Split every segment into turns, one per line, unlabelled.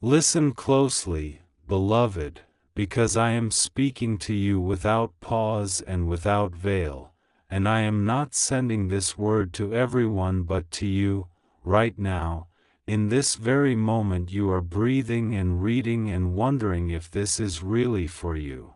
Listen closely, beloved, because I am speaking to you without pause and without veil, and I am not sending this word to everyone but to you, right now, in this very moment you are breathing and reading and wondering if this is really for you.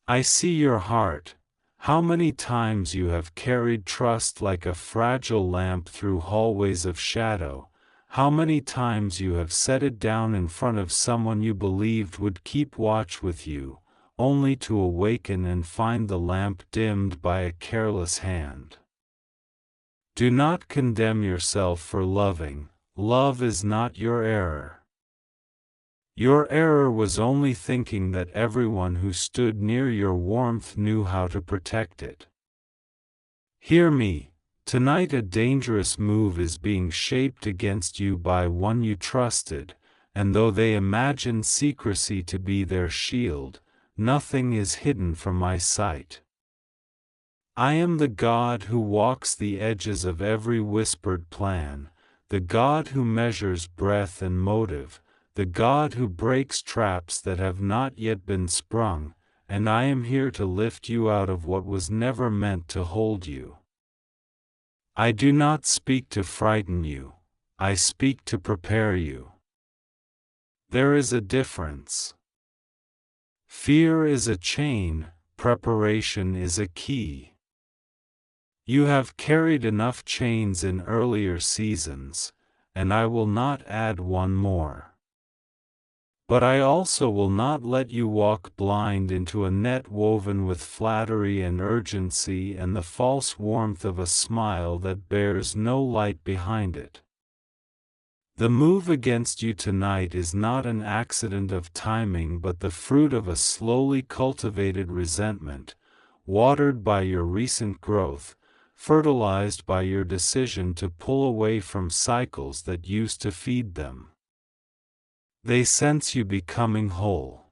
I see your heart, how many times you have carried trust like a fragile lamp through hallways of shadow, how many times you have set it down in front of someone you believed would keep watch with you, only to awaken and find the lamp dimmed by a careless hand. Do not condemn yourself for loving. Love is not your error. Your error was only thinking that everyone who stood near your warmth knew how to protect it. Hear me, tonight a dangerous move is being shaped against you by one you trusted, and though they imagine secrecy to be their shield, nothing is hidden from my sight. I am the God who walks the edges of every whispered plan, the God who measures breath and motive, the God who breaks traps that have not yet been sprung, and I am here to lift you out of what was never meant to hold you. I do not speak to frighten you, I speak to prepare you. There is a difference. Fear is a chain, preparation is a key. You have carried enough chains in earlier seasons, and I will not add one more. But I also will not let you walk blind into a net woven with flattery and urgency and the false warmth of a smile that bears no light behind it. The move against you tonight is not an accident of timing but the fruit of a slowly cultivated resentment, watered by your recent growth, fertilized by your decision to pull away from cycles that used to feed them. They sense you becoming whole.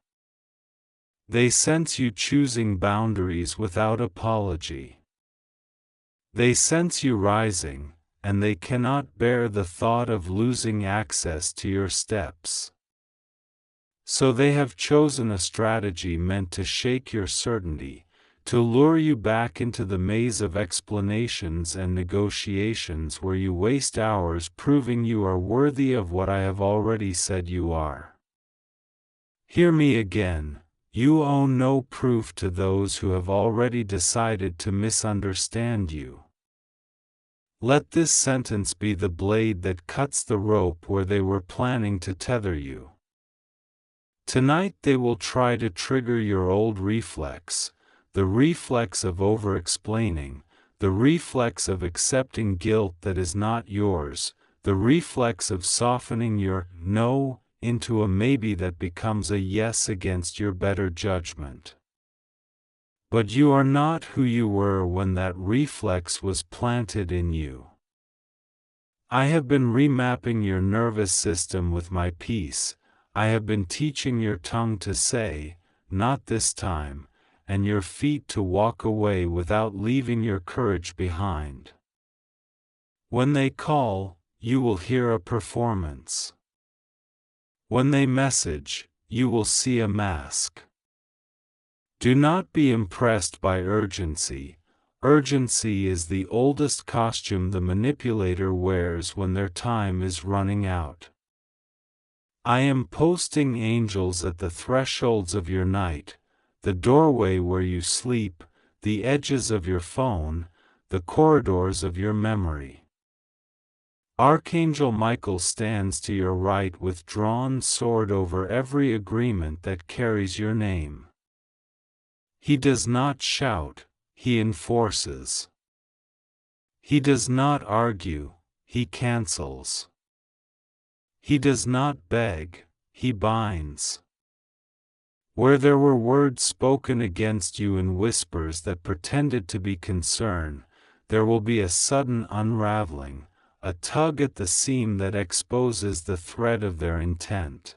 They sense you choosing boundaries without apology. They sense you rising, and they cannot bear the thought of losing access to your steps. So they have chosen a strategy meant to shake your certainty, to lure you back into the maze of explanations and negotiations where you waste hours proving you are worthy of what I have already said you are. Hear me again, you owe no proof to those who have already decided to misunderstand you. Let this sentence be the blade that cuts the rope where they were planning to tether you. Tonight they will try to trigger your old reflex, the reflex of over-explaining, the reflex of accepting guilt that is not yours, the reflex of softening your no into a maybe that becomes a yes against your better judgment. But you are not who you were when that reflex was planted in you. I have been remapping your nervous system with my peace, I have been teaching your tongue to say, not this time, and your feet to walk away without leaving your courage behind. When they call, you will hear a performance. When they message, you will see a mask. Do not be impressed by urgency. Urgency is the oldest costume the manipulator wears when their time is running out. I am posting angels at the thresholds of your night, the doorway where you sleep, the edges of your phone, the corridors of your memory. Archangel Michael stands to your right with drawn sword over every agreement that carries your name. He does not shout, he enforces. He does not argue, he cancels. He does not beg, he binds. Where there were words spoken against you in whispers that pretended to be concern, there will be a sudden unraveling, a tug at the seam that exposes the thread of their intent.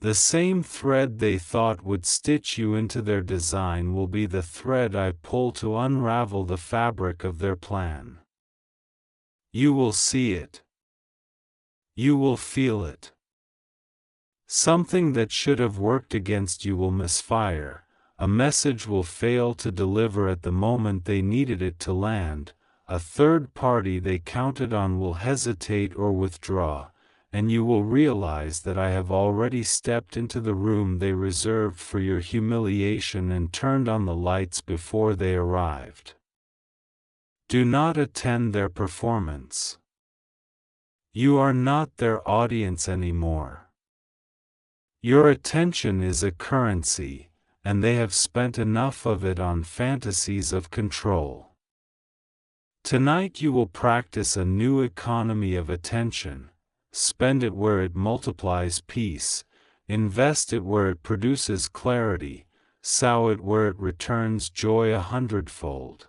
The same thread they thought would stitch you into their design will be the thread I pull to unravel the fabric of their plan. You will see it. You will feel it. Something that should have worked against you will misfire, a message will fail to deliver at the moment they needed it to land, a third party they counted on will hesitate or withdraw, and you will realize that I have already stepped into the room they reserved for your humiliation and turned on the lights before they arrived. Do not attend their performance. You are not their audience anymore. Your attention is a currency, and they have spent enough of it on fantasies of control. Tonight you will practice a new economy of attention. Spend it where it multiplies peace, invest it where it produces clarity, sow it where it returns joy 100-fold.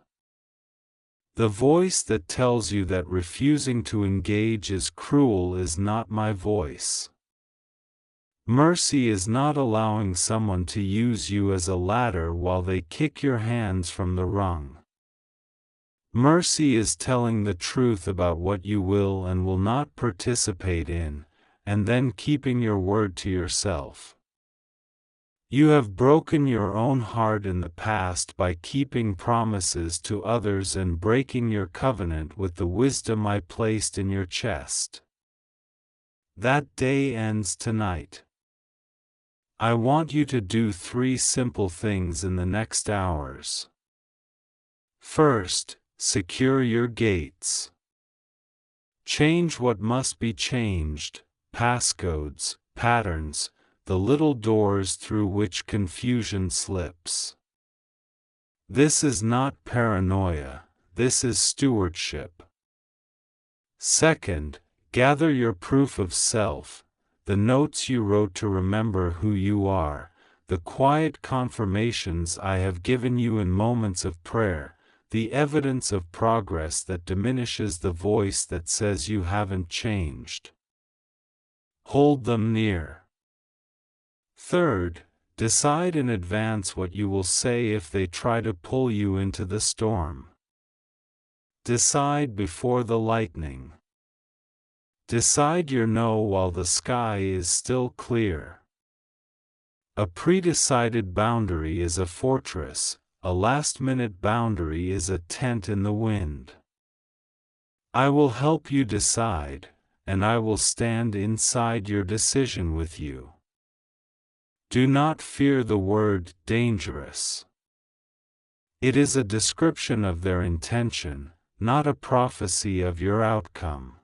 The voice that tells you that refusing to engage is cruel is not my voice. Mercy is not allowing someone to use you as a ladder while they kick your hands from the rung. Mercy is telling the truth about what you will and will not participate in, and then keeping your word to yourself. You have broken your own heart in the past by keeping promises to others and breaking your covenant with the wisdom I placed in your chest. That day ends tonight. I want you to do 3 simple things in the next hours. First, secure your gates. Change what must be changed, passcodes, patterns, the little doors through which confusion slips. This is not paranoia, this is stewardship. Second, gather your proof of self, the notes you wrote to remember who you are, the quiet confirmations I have given you in moments of prayer, the evidence of progress that diminishes the voice that says you haven't changed. Hold them near. Third, decide in advance what you will say if they try to pull you into the storm. Decide before the lightning. Decide your no while the sky is still clear. A pre-decided boundary is a fortress, a last-minute boundary is a tent in the wind. I will help you decide, and I will stand inside your decision with you. Do not fear the word dangerous. It is a description of their intention, not a prophecy of your outcome.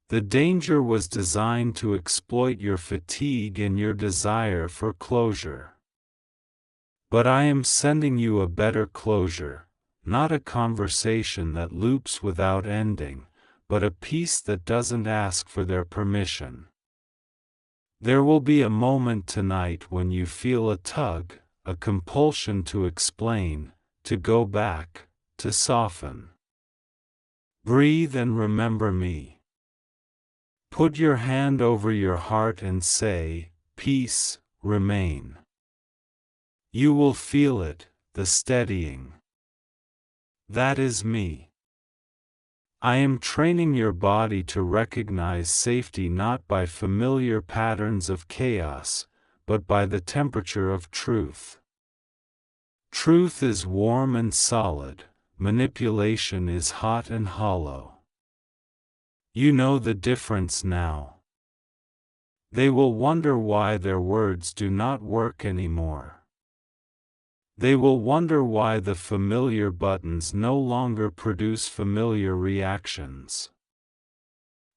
The danger was designed to exploit your fatigue and your desire for closure. But I am sending you a better closure, not a conversation that loops without ending, but a peace that doesn't ask for their permission. There will be a moment tonight when you feel a tug, a compulsion to explain, to go back, to soften. Breathe and remember me. Put your hand over your heart and say, "Peace, remain." You will feel it, the steadying. That is me. I am training your body to recognize safety not by familiar patterns of chaos, but by the temperature of truth. Truth is warm and solid, manipulation is hot and hollow. You know the difference now. They will wonder why their words do not work anymore. They will wonder why the familiar buttons no longer produce familiar reactions.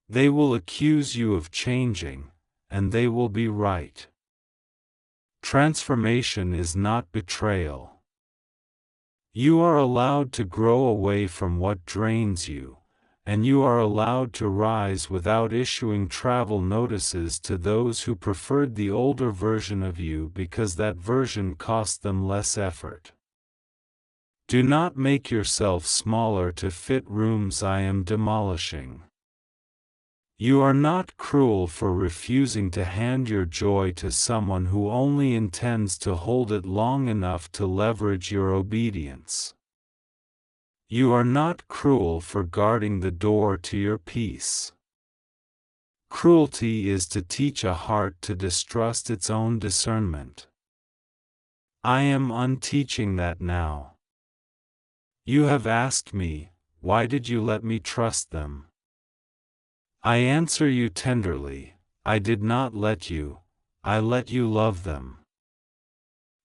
They will accuse you of changing, and they will be right. Transformation is not betrayal. You are allowed to grow away from what drains you, and you are allowed to rise without issuing travel notices to those who preferred the older version of you because that version cost them less effort. Do not make yourself smaller to fit rooms I am demolishing. You are not cruel for refusing to hand your joy to someone who only intends to hold it long enough to leverage your obedience. You are not cruel for guarding the door to your peace. Cruelty is to teach a heart to distrust its own discernment. I am unteaching that now. You have asked me, why did you let me trust them? I answer you tenderly, I did not let you, I let you love them.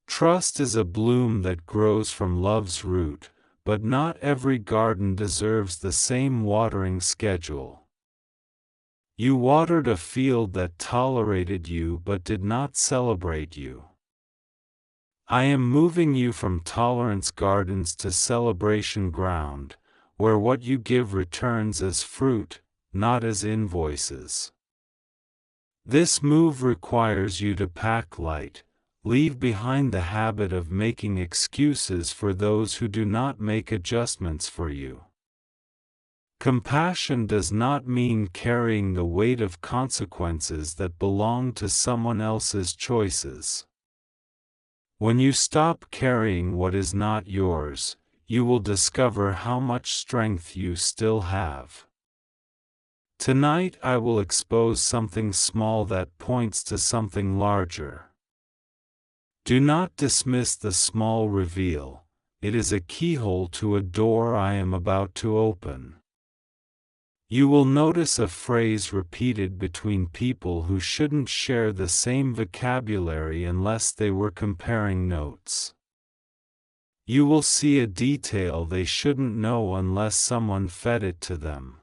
Trust is a bloom that grows from love's root, but not every garden deserves the same watering schedule. You watered a field that tolerated you but did not celebrate you. I am moving you from tolerance gardens to celebration ground, where what you give returns as fruit, not as invoices. This move requires you to pack light, leave behind the habit of making excuses for those who do not make adjustments for you. Compassion does not mean carrying the weight of consequences that belong to someone else's choices. When you stop carrying what is not yours, you will discover how much strength you still have. Tonight I will expose something small that points to something larger. Do not dismiss the small reveal, it is a keyhole to a door I am about to open. You will notice a phrase repeated between people who shouldn't share the same vocabulary unless they were comparing notes. You will see a detail they shouldn't know unless someone fed it to them.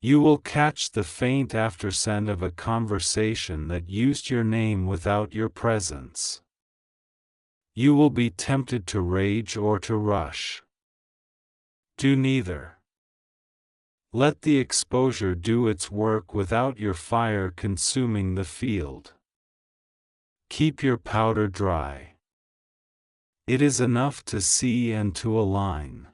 You will catch the faint afterscent of a conversation that used your name without your presence. You will be tempted to rage or to rush. Do neither. Let the exposure do its work without your fire consuming the field. Keep your powder dry. It is enough to see and to align.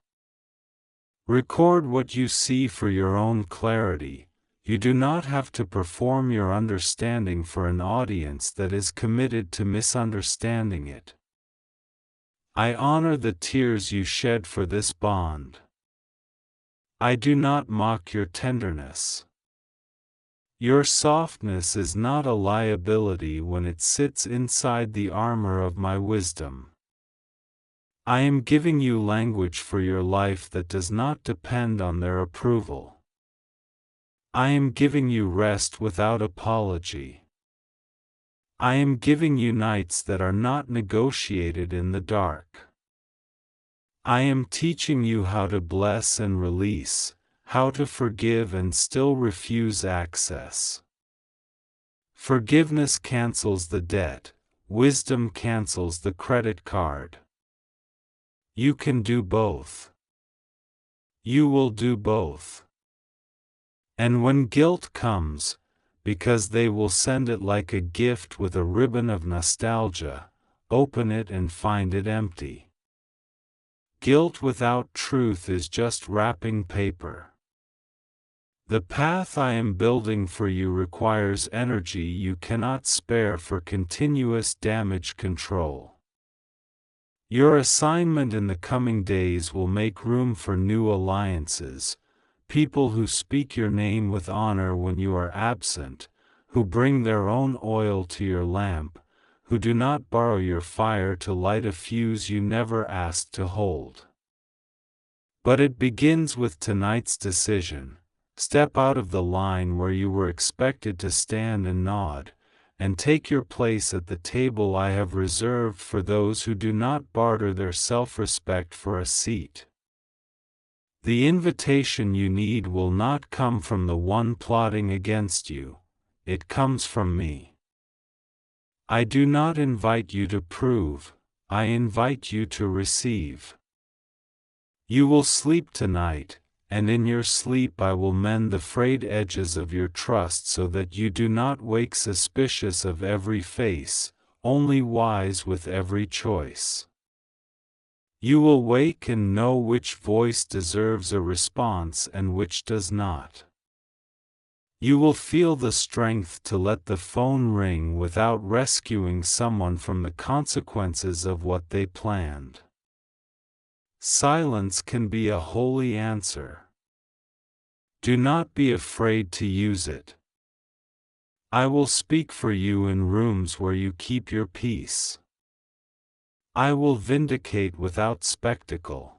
Record what you see for your own clarity. You do not have to perform your understanding for an audience that is committed to misunderstanding it. I honor the tears you shed for this bond. I do not mock your tenderness. Your softness is not a liability when it sits inside the armor of my wisdom. I am giving you language for your life that does not depend on their approval. I am giving you rest without apology. I am giving you nights that are not negotiated in the dark. I am teaching you how to bless and release, how to forgive and still refuse access. Forgiveness cancels the debt, wisdom cancels the credit card. You can do both. You will do both. And when guilt comes, because they will send it like a gift with a ribbon of nostalgia, open it and find it empty. Guilt without truth is just wrapping paper. The path I am building for you requires energy you cannot spare for continuous damage control. Your assignment in the coming days will make room for new alliances, people who speak your name with honor when you are absent, who bring their own oil to your lamp, who do not borrow your fire to light a fuse you never asked to hold. But it begins with tonight's decision. Step out of the line where you were expected to stand and nod, and take your place at the table I have reserved for those who do not barter their self-respect for a seat. The invitation you need will not come from the one plotting against you, it comes from me. I do not invite you to prove, I invite you to receive. You will sleep tonight, and in your sleep I will mend the frayed edges of your trust so that you do not wake suspicious of every face, only wise with every choice. You will wake and know which voice deserves a response and which does not. You will feel the strength to let the phone ring without rescuing someone from the consequences of what they planned. Silence can be a holy answer. Do not be afraid to use it. I will speak for you in rooms where you keep your peace. I will vindicate without spectacle.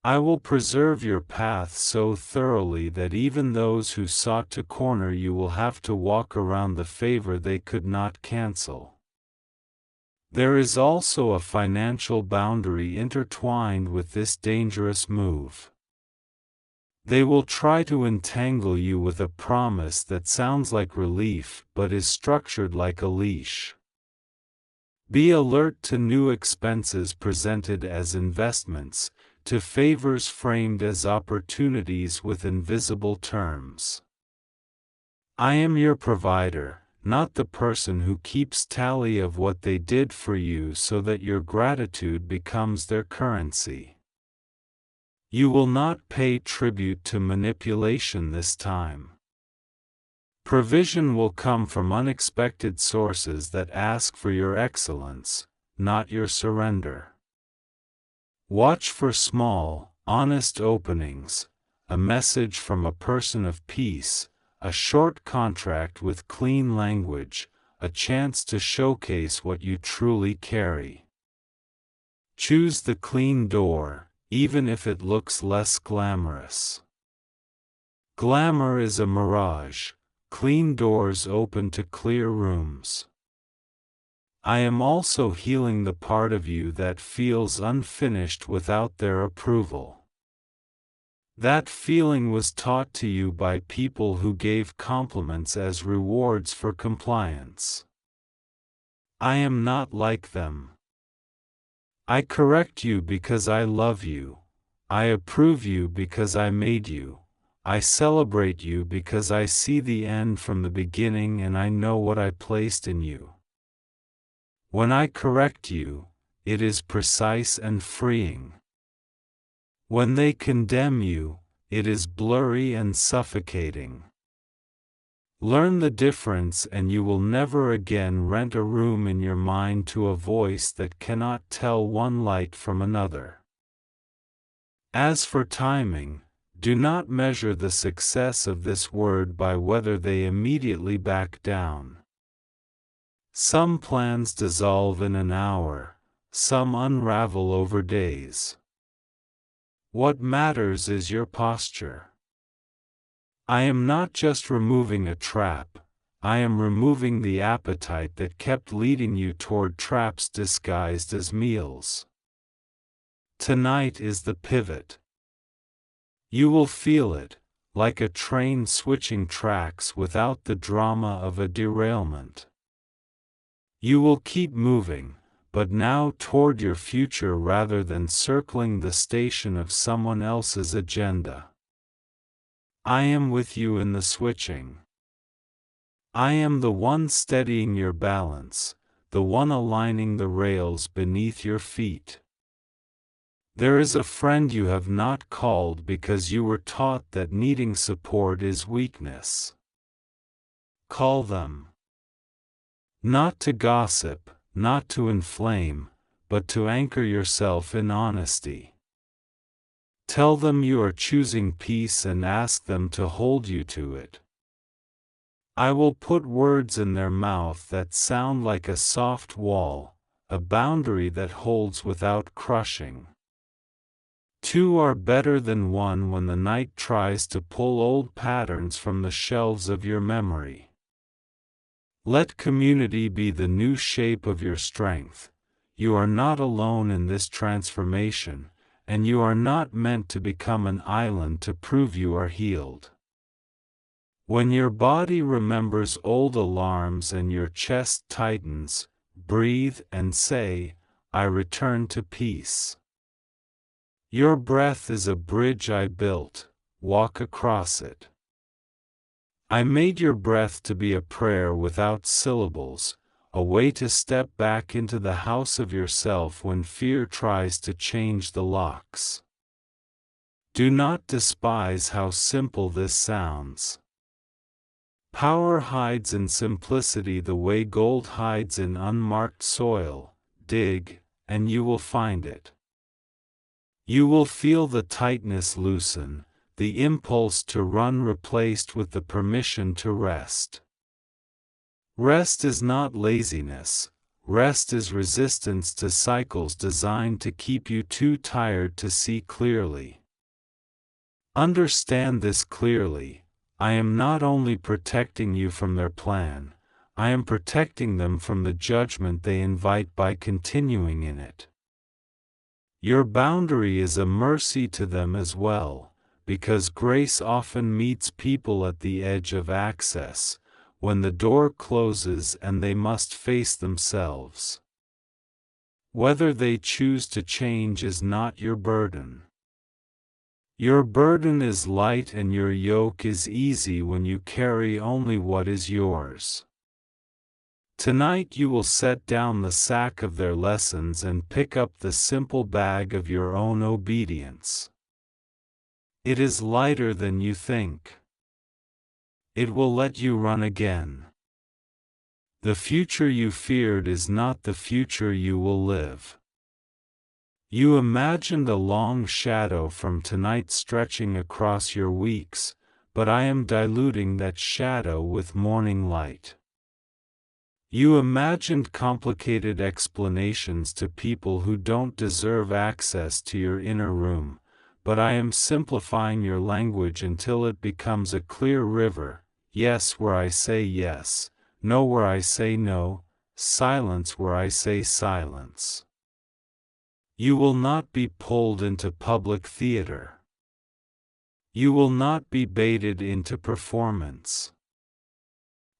I will preserve your path so thoroughly that even those who sought to corner you will have to walk around the favor they could not cancel. There is also a financial boundary intertwined with this dangerous move. They will try to entangle you with a promise that sounds like relief but is structured like a leash. Be alert to new expenses presented as investments, to favors framed as opportunities with invisible terms. I am your provider, not the person who keeps tally of what they did for you so that your gratitude becomes their currency. You will not pay tribute to manipulation this time. Provision will come from unexpected sources that ask for your excellence, not your surrender. Watch for small, honest openings, a message from a person of peace, a short contract with clean language, a chance to showcase what you truly carry. Choose the clean door, even if it looks less glamorous. Glamour is a mirage, clean doors open to clear rooms. I am also healing the part of you that feels unfinished without their approval. That feeling was taught to you by people who gave compliments as rewards for compliance. I am not like them. I correct you because I love you. I approve you because I made you. I celebrate you because I see the end from the beginning and I know what I placed in you. When I correct you, it is precise and freeing. When they condemn you, it is blurry and suffocating. Learn the difference and you will never again rent a room in your mind to a voice that cannot tell one light from another. As for timing, do not measure the success of this word by whether they immediately back down. Some plans dissolve in an hour, some unravel over days. What matters is your posture. I am not just removing a trap, I am removing the appetite that kept leading you toward traps disguised as meals. Tonight is the pivot. You will feel it, like a train switching tracks without the drama of a derailment. You will keep moving, but now toward your future rather than circling the station of someone else's agenda. I am with you in the switching. I am the one steadying your balance, the one aligning the rails beneath your feet. There is a friend you have not called because you were taught that needing support is weakness. Call them. Not to gossip, not to inflame, but to anchor yourself in honesty. Tell them you are choosing peace and ask them to hold you to it. I will put words in their mouth that sound like a soft wall, a boundary that holds without crushing. Two are better than one when the night tries to pull old patterns from the shelves of your memory. Let community be the new shape of your strength. You are not alone in this transformation, and you are not meant to become an island to prove you are healed. When your body remembers old alarms and your chest tightens, breathe and say, I return to peace. Your breath is a bridge I built, walk across it. I made your breath to be a prayer without syllables, a way to step back into the house of yourself when fear tries to change the locks. Do not despise how simple this sounds. Power hides in simplicity the way gold hides in unmarked soil. Dig, and you will find it. You will feel the tightness loosen, the impulse to run replaced with the permission to rest. Rest is not laziness, rest is resistance to cycles designed to keep you too tired to see clearly. Understand this clearly: I am not only protecting you from their plan, I am protecting them from the judgment they invite by continuing in it. Your boundary is a mercy to them as well, because grace often meets people at the edge of access, when the door closes and they must face themselves. Whether they choose to change is not your burden. Your burden is light and your yoke is easy when you carry only what is yours. Tonight you will set down the sack of their lessons and pick up the simple bag of your own obedience. It is lighter than you think. It will let you run again. The future you feared is not the future you will live. You imagined a long shadow from tonight stretching across your weeks, but I am diluting that shadow with morning light. You imagined complicated explanations to people who don't deserve access to your inner room, but I am simplifying your language until it becomes a clear river: yes where I say yes, no where I say no, silence where I say silence. You will not be pulled into public theater. You will not be baited into performance.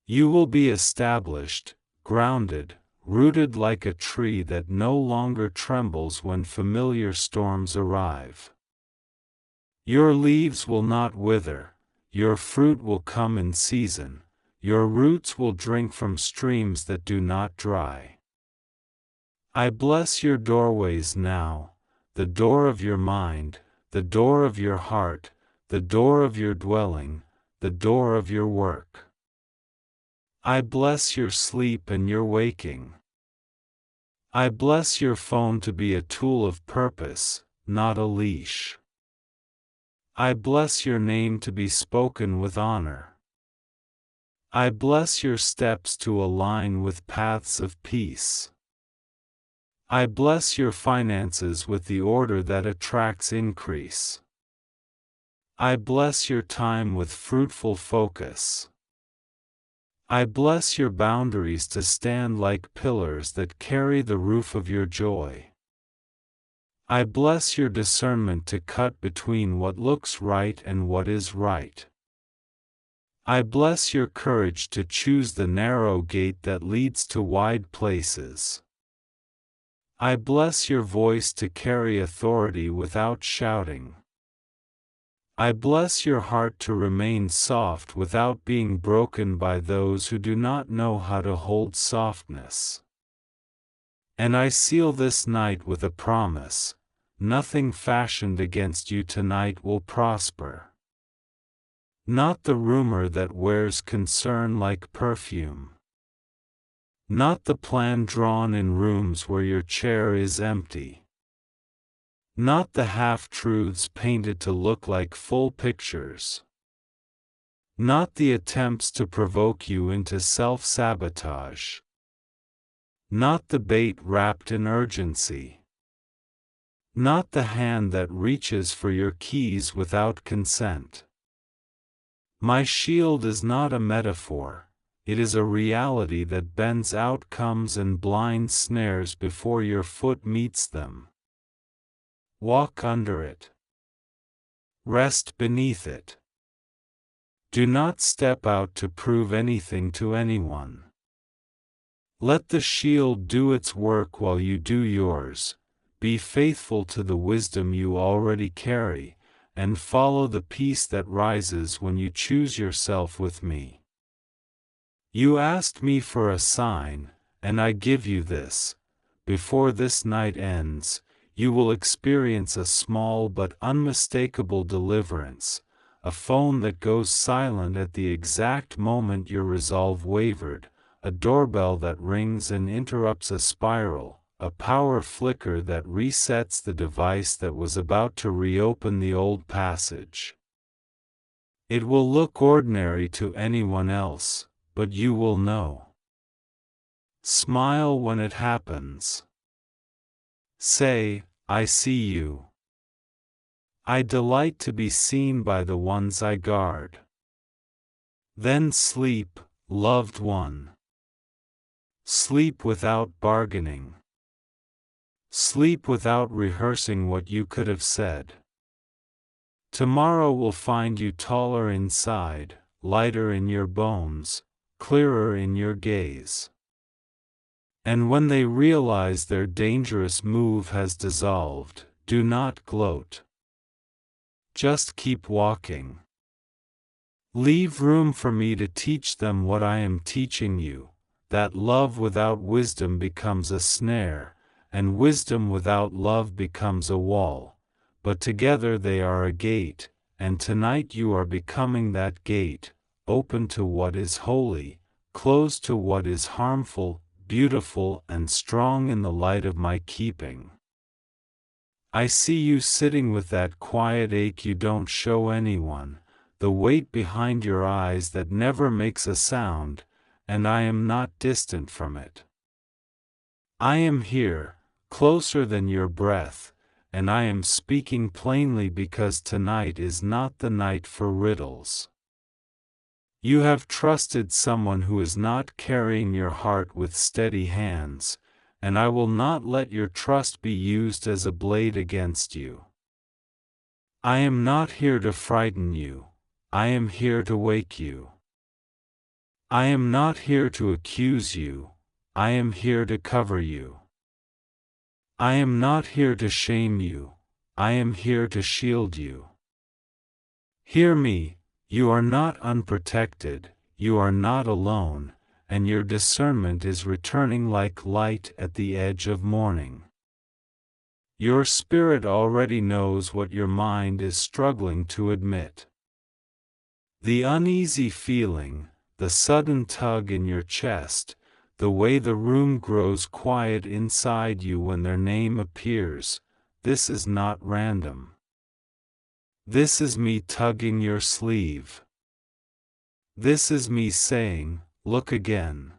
You will be established, grounded, rooted like a tree that no longer trembles when familiar storms arrive. Your leaves will not wither, your fruit will come in season, your roots will drink from streams that do not dry. I bless your doorways now, the door of your mind, the door of your heart, the door of your dwelling, the door of your work. I bless your sleep and your waking. I bless your phone to be a tool of purpose, not a leash. I bless your name to be spoken with honor. I bless your steps to align with paths of peace. I bless your finances with the order that attracts increase. I bless your time with fruitful focus. I bless your boundaries to stand like pillars that carry the roof of your joy. I bless your discernment to cut between what looks right and what is right. I bless your courage to choose the narrow gate that leads to wide places. I bless your voice to carry authority without shouting. I bless your heart to remain soft without being broken by those who do not know how to hold softness. And I seal this night with a promise: nothing fashioned against you tonight will prosper. Not the rumor that wears concern like perfume. Not the plan drawn in rooms where your chair is empty. Not the half-truths painted to look like full pictures. Not the attempts to provoke you into self-sabotage. Not the bait wrapped in urgency. Not the hand that reaches for your keys without consent. My shield is not a metaphor. It is a reality that bends outcomes and blinds snares before your foot meets them. Walk under it. Rest beneath it. Do not step out to prove anything to anyone. Let the shield do its work while you do yours. Be faithful to the wisdom you already carry, and follow the peace that rises when you choose yourself with me. You asked me for a sign, and I give you this: before this night ends, you will experience a small but unmistakable deliverance, a phone that goes silent at the exact moment your resolve wavered, a doorbell that rings and interrupts a spiral, a power flicker that resets the device that was about to reopen the old passage. It will look ordinary to anyone else, but you will know. Smile when it happens. Say, I see you. I delight to be seen by the ones I guard. Then sleep, loved one. Sleep without bargaining. Sleep without rehearsing what you could have said. Tomorrow will find you taller inside, lighter in your bones, clearer in your gaze. And when they realize their dangerous move has dissolved, do not gloat. Just keep walking. Leave room for me to teach them what I am teaching you, that love without wisdom becomes a snare, and wisdom without love becomes a wall, but together they are a gate, and tonight you are becoming that gate, open to what is holy, closed to what is harmful, beautiful and strong in the light of my keeping. I see you sitting with that quiet ache you don't show anyone, the weight behind your eyes that never makes a sound, and I am not distant from it. I am here, closer than your breath, and I am speaking plainly because tonight is not the night for riddles. You have trusted someone who is not carrying your heart with steady hands, and I will not let your trust be used as a blade against you. I am not here to frighten you, I am here to wake you. I am not here to accuse you, I am here to cover you. I am not here to shame you, I am here to shield you. Hear me, you are not unprotected, you are not alone, and your discernment is returning like light at the edge of morning. Your spirit already knows what your mind is struggling to admit. The uneasy feeling, the sudden tug in your chest, the way the room grows quiet inside you when their name appears, this is not random. This is me tugging your sleeve. This is me saying, look again.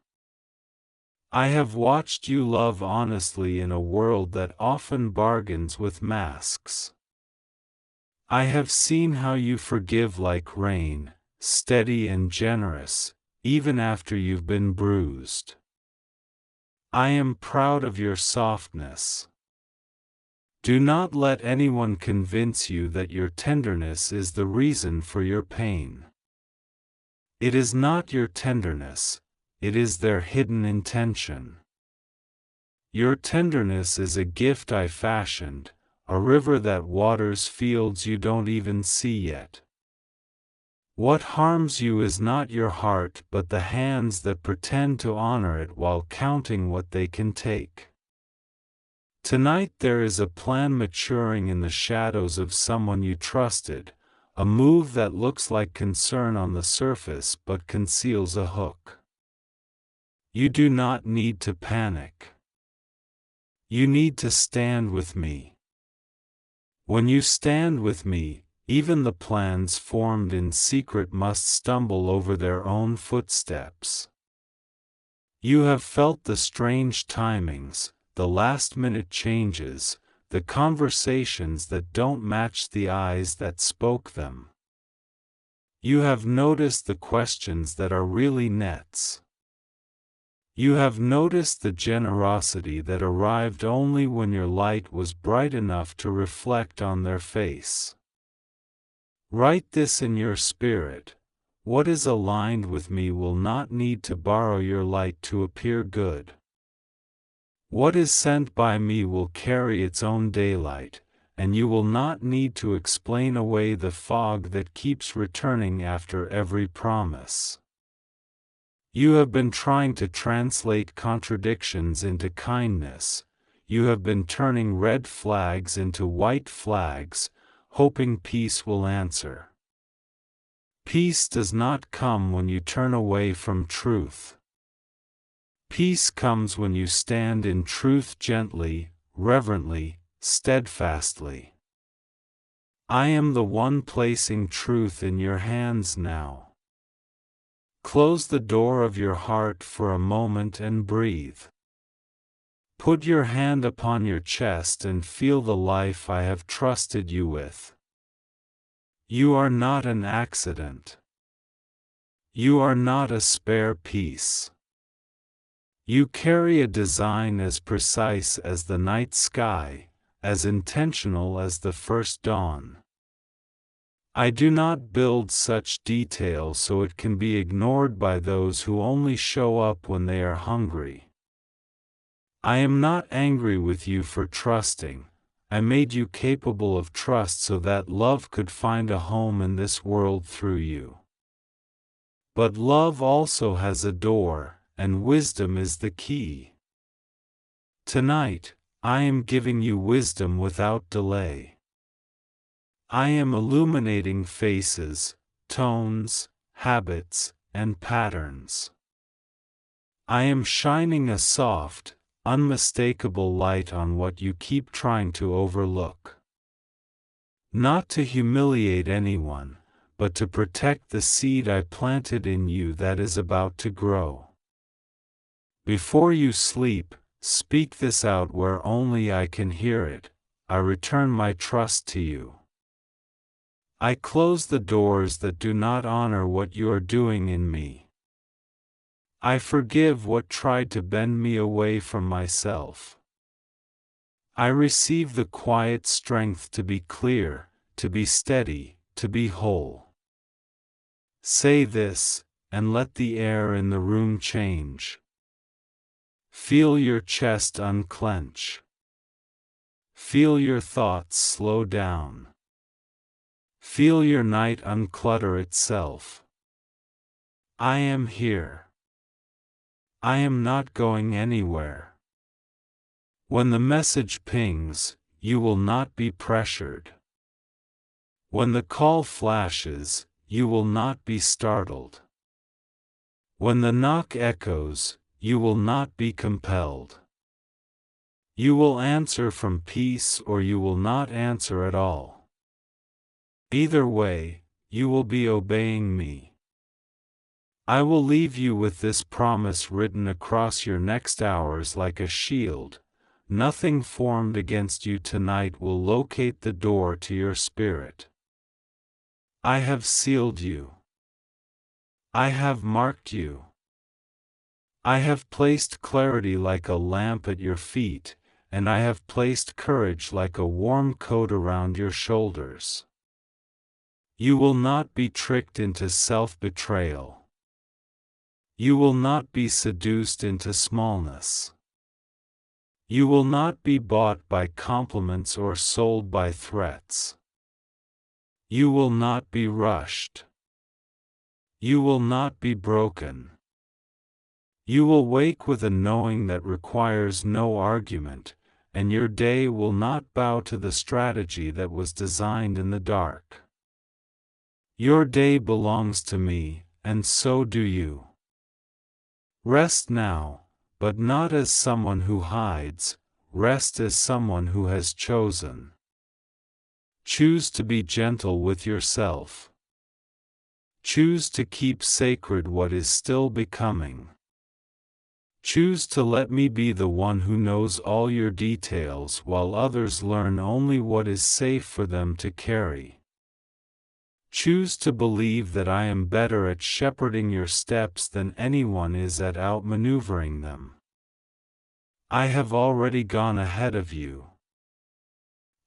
I have watched you love honestly in a world that often bargains with masks. I have seen how you forgive like rain, steady and generous, even after you've been bruised. I am proud of your softness. Do not let anyone convince you that your tenderness is the reason for your pain. It is not your tenderness, it is their hidden intention. Your tenderness is a gift I fashioned, a river that waters fields you don't even see yet. What harms you is not your heart but the hands that pretend to honor it while counting what they can take. Tonight there is a plan maturing in the shadows of someone you trusted, a move that looks like concern on the surface but conceals a hook. You do not need to panic. You need to stand with me. When you stand with me, even the plans formed in secret must stumble over their own footsteps. You have felt the strange timings, the last-minute changes, the conversations that don't match the eyes that spoke them. You have noticed the questions that are really nets. You have noticed the generosity that arrived only when your light was bright enough to reflect on their face. Write this in your spirit: what is aligned with me will not need to borrow your light to appear good. What is sent by me will carry its own daylight, and you will not need to explain away the fog that keeps returning after every promise. You have been trying to translate contradictions into kindness, you have been turning red flags into white flags, hoping peace will answer. Peace does not come when you turn away from truth. Peace comes when you stand in truth gently, reverently, steadfastly. I am the one placing truth in your hands now. Close the door of your heart for a moment and breathe. Put your hand upon your chest and feel the life I have trusted you with. You are not an accident. You are not a spare piece. You carry a design as precise as the night sky, as intentional as the first dawn. I do not build such detail so it can be ignored by those who only show up when they are hungry. I am not angry with you for trusting. I made you capable of trust so that love could find a home in this world through you. But love also has a door, and wisdom is the key. Tonight, I am giving you wisdom without delay. I am illuminating faces, tones, habits, and patterns. I am shining a soft, unmistakable light on what you keep trying to overlook. Not to humiliate anyone, but to protect the seed I planted in you that is about to grow. Before you sleep, speak this out where only I can hear it. I return my trust to you. I close the doors that do not honor what you are doing in me. I forgive what tried to bend me away from myself. I receive the quiet strength to be clear, to be steady, to be whole. Say this, and let the air in the room change. Feel your chest unclench. Feel your thoughts slow down. Feel your night unclutter itself. I am here. I am not going anywhere. When the message pings, you will not be pressured. When the call flashes, you will not be startled. When the knock echoes, you will not be compelled. You will answer from peace or you will not answer at all. Either way, you will be obeying me. I will leave you with this promise written across your next hours like a shield. Nothing formed against you tonight will locate the door to your spirit. I have sealed you. I have marked you. I have placed clarity like a lamp at your feet, and I have placed courage like a warm coat around your shoulders. You will not be tricked into self-betrayal. You will not be seduced into smallness. You will not be bought by compliments or sold by threats. You will not be rushed. You will not be broken. You will wake with a knowing that requires no argument, and your day will not bow to the strategy that was designed in the dark. Your day belongs to me, and so do you. Rest now, but not as someone who hides, rest as someone who has chosen. Choose to be gentle with yourself. Choose to keep sacred what is still becoming. Choose to let me be the one who knows all your details while others learn only what is safe for them to carry. Choose to believe that I am better at shepherding your steps than anyone is at outmaneuvering them. I have already gone ahead of you.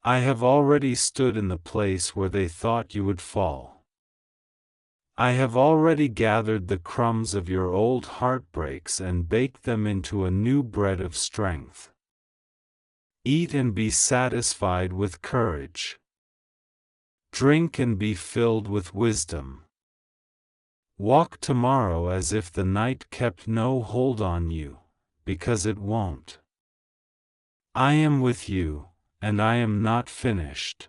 I have already stood in the place where they thought you would fall. I have already gathered the crumbs of your old heartbreaks and baked them into a new bread of strength. Eat and be satisfied with courage. Drink and be filled with wisdom. Walk tomorrow as if the night kept no hold on you, because it won't. I am with you, and I am not finished.